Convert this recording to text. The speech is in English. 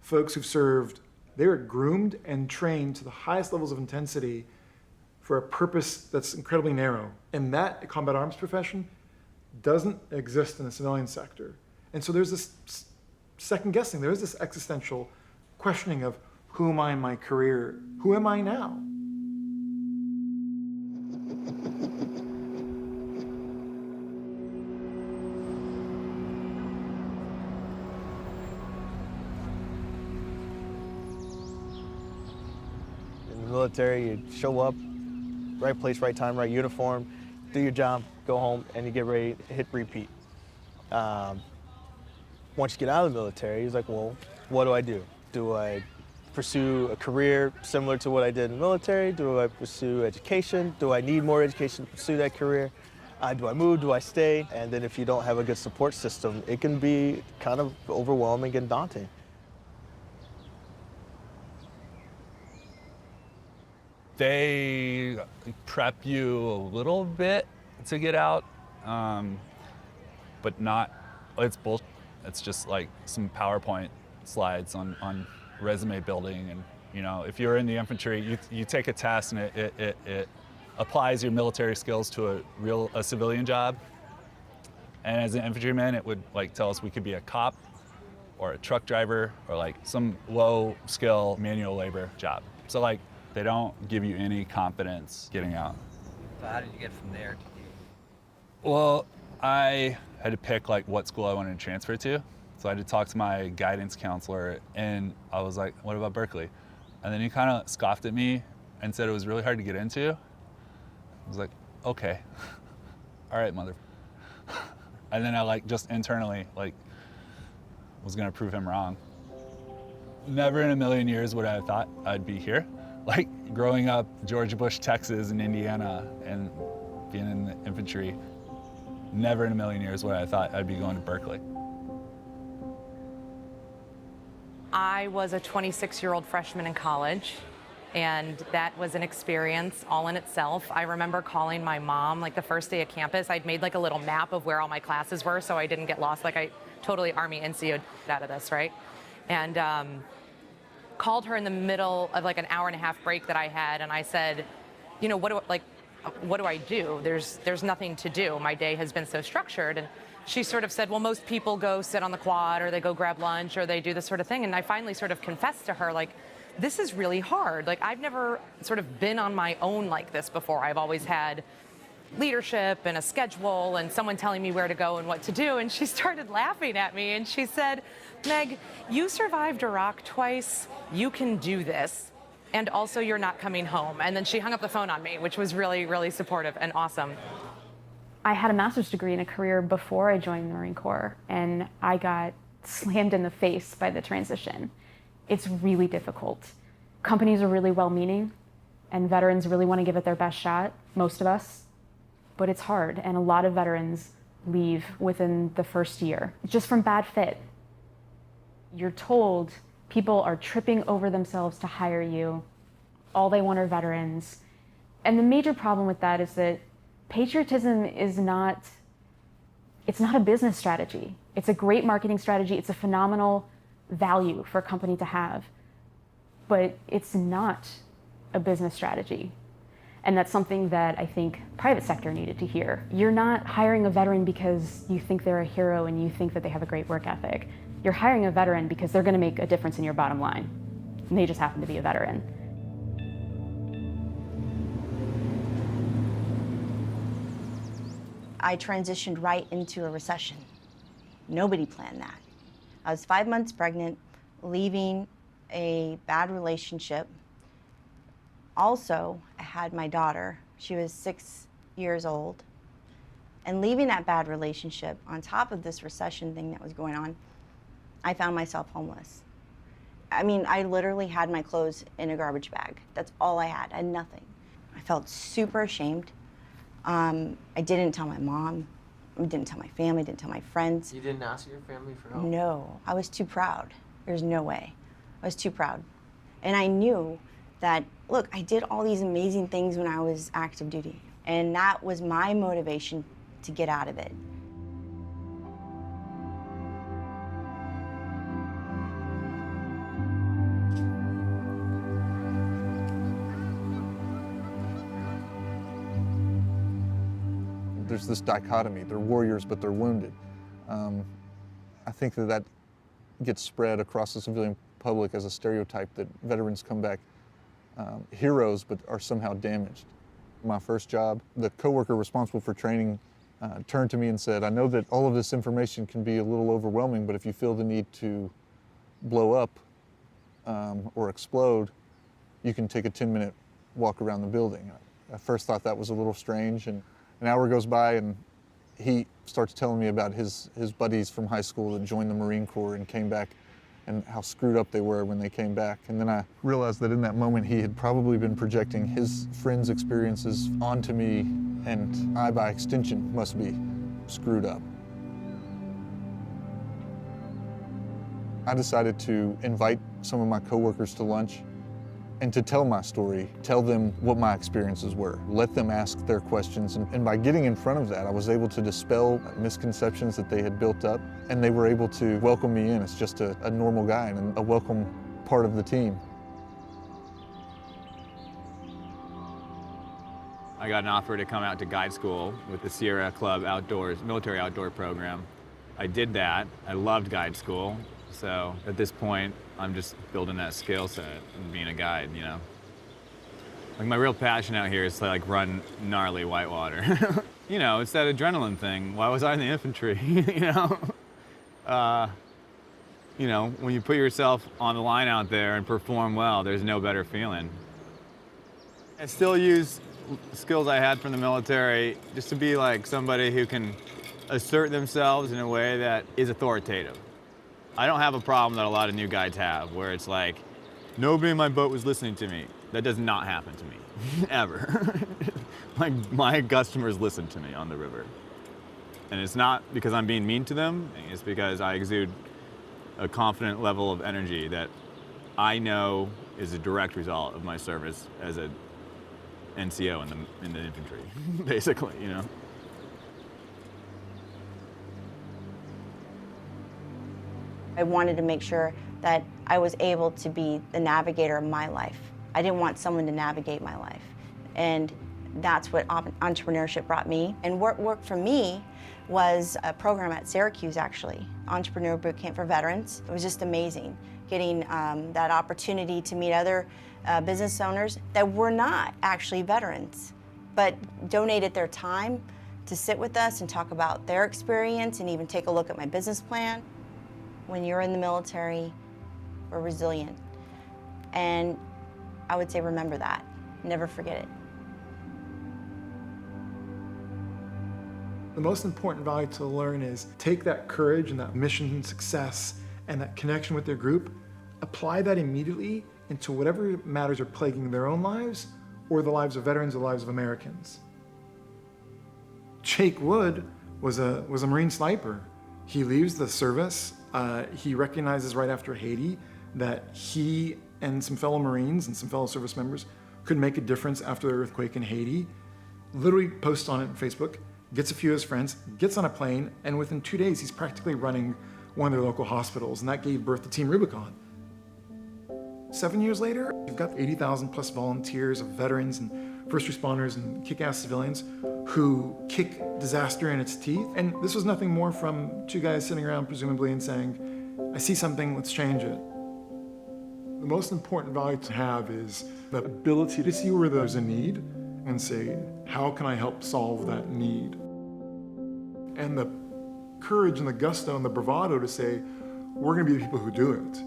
folks who've served, they're groomed and trained to the highest levels of intensity for a purpose that's incredibly narrow. And that combat arms profession doesn't exist in the civilian sector. And so there's this second guessing, there's this existential questioning of who am I in my career? Who am I now? In the military, you show up, right place, right time, right uniform, do your job, go home, and you get ready to hit repeat. Once you get out of the military, he's like, well, what do? Do I pursue a career similar to what I did in the military? Do I pursue education? Do I need more education to pursue that career? Do I move? Do I stay? And then if you don't have a good support system, it can be kind of overwhelming and daunting. They prep you a little bit to get out, but not, it's bullshit. It's just like some PowerPoint slides on resume building. And you know, if you're in the infantry, you take a test and it applies your military skills to a civilian job. And as an infantryman, it would like tell us we could be a cop or a truck driver or like some low skill manual labor job. So like, they don't give you any confidence getting out. So how did you get from there to here? Well, I had to pick like what school I wanted to transfer to. So I had to talk to my guidance counselor and I was like, what about Berkeley? And then he kind of scoffed at me and said it was really hard to get into. I was like, okay, all right, mother. And then I like just internally like was gonna prove him wrong. Never in a million years would I have thought I'd be here. Like growing up George Bush, Texas and Indiana and being in the infantry, never in a million years would I have thought I'd be going to Berkeley. I was a 26-year-old freshman in college, and that was an experience all in itself. I remember calling my mom like the first day of campus. I'd made like a little map of where all my classes were so I didn't get lost. Like I totally Army NCO'd out of this, right? And called her in the middle of like an hour-and-a-half break that I had, and I said, you know, what do I do? There's nothing to do. My day has been so structured. And she sort of said, well, most people go sit on the quad or they go grab lunch or they do this sort of thing. And I finally sort of confessed to her, like, this is really hard. Like, I've never sort of been on my own like this before. I've always had leadership and a schedule and someone telling me where to go and what to do. And she started laughing at me and she said, Meg, you survived Iraq twice. You can do this. And also you're not coming home. And then she hung up the phone on me, which was really, really supportive and awesome. I had a master's degree in a career before I joined the Marine Corps, and I got slammed in the face by the transition. It's really difficult. Companies are really well-meaning, and veterans really want to give it their best shot, most of us, but it's hard, and a lot of veterans leave within the first year, just from bad fit. You're told people are tripping over themselves to hire you. All they want are veterans. And the major problem with that is that patriotism is not a business strategy. It's a great marketing strategy. It's a phenomenal value for a company to have, but it's not a business strategy. And that's something that I think private sector needed to hear. You're not hiring a veteran because you think they're a hero and you think that they have a great work ethic. You're hiring a veteran because they're going to make a difference in your bottom line. And they just happen to be a veteran. I transitioned right into a recession. Nobody planned that. I was 5 months pregnant, leaving a bad relationship. Also, I had my daughter. She was 6 years old. And leaving that bad relationship, on top of this recession thing that was going on, I found myself homeless. I mean, I literally had my clothes in a garbage bag. That's all I had. I had nothing. I felt super ashamed. I didn't tell my mom. I didn't tell my family, didn't tell my friends. You didn't ask your family for help? No, I was too proud. There's no way. I was too proud. And I knew that, look, I did all these amazing things when I was active duty. And that was my motivation to get out of it. there's this dichotomy. They're warriors, but they're wounded. I think that gets spread across the civilian public as a stereotype that veterans come back heroes, but are somehow damaged. My first job, the coworker responsible for training turned to me and said, I know that all of this information can be a little overwhelming, but if you feel the need to blow up or explode, you can take a 10-minute walk around the building. I first thought that was a little strange, and an hour goes by and he starts telling me about his buddies from high school that joined the Marine Corps and came back and how screwed up they were when they came back. And then I realized that in that moment he had probably been projecting his friends' experiences onto me, and I, by extension, must be screwed up. I decided to invite some of my coworkers to lunch and to tell my story, tell them what my experiences were, let them ask their questions. And by getting in front of that, I was able to dispel misconceptions that they had built up, and they were able to welcome me in as just a normal guy and a welcome part of the team. I got an offer to come out to guide school with the Sierra Club Outdoors, military outdoor program. I did that. I loved guide school. So at this point, I'm just building that skill set and being a guide, you know. Like my real passion out here is to like run gnarly whitewater. You know, it's that adrenaline thing. Why was I in the infantry, you know? When you put yourself on the line out there and perform well, there's no better feeling. I still use skills I had from the military just to be like somebody who can assert themselves in a way that is authoritative. I don't have a problem that a lot of new guides have, where it's like, nobody in my boat was listening to me. That does not happen to me, ever. My customers listen to me on the river. And it's not because I'm being mean to them, it's because I exude a confident level of energy that I know is a direct result of my service as a NCO in the infantry, basically, you know? I wanted to make sure that I was able to be the navigator of my life. I didn't want someone to navigate my life. And that's what entrepreneurship brought me. And what worked for me was a program at Syracuse, actually, Entrepreneur Boot Camp for Veterans. It was just amazing, getting that opportunity to meet other business owners that were not actually veterans, but donated their time to sit with us and talk about their experience and even take a look at my business plan. When you're in the military, we're resilient. And I would say remember that. Never forget it. The most important value to learn is take that courage and that mission success and that connection with their group, apply that immediately into whatever matters are plaguing their own lives or the lives of veterans or the lives of Americans. Jake Wood was a Marine sniper. He leaves the service. He recognizes right after Haiti that he and some fellow Marines and some fellow service members could make a difference after the earthquake in Haiti. Literally posts on it on Facebook, gets a few of his friends, gets on a plane, and within 2 days he's practically running one of their local hospitals, and that gave birth to Team Rubicon. 7 years later, you've got 80,000 plus volunteers of veterans and first responders and kick-ass civilians who kick disaster in its teeth. And this was nothing more from two guys sitting around presumably and saying, I see something, let's change it. The most important value to have is the ability to see where there's a need and say, how can I help solve that need? And the courage and the gusto and the bravado to say, we're gonna be the people who do it.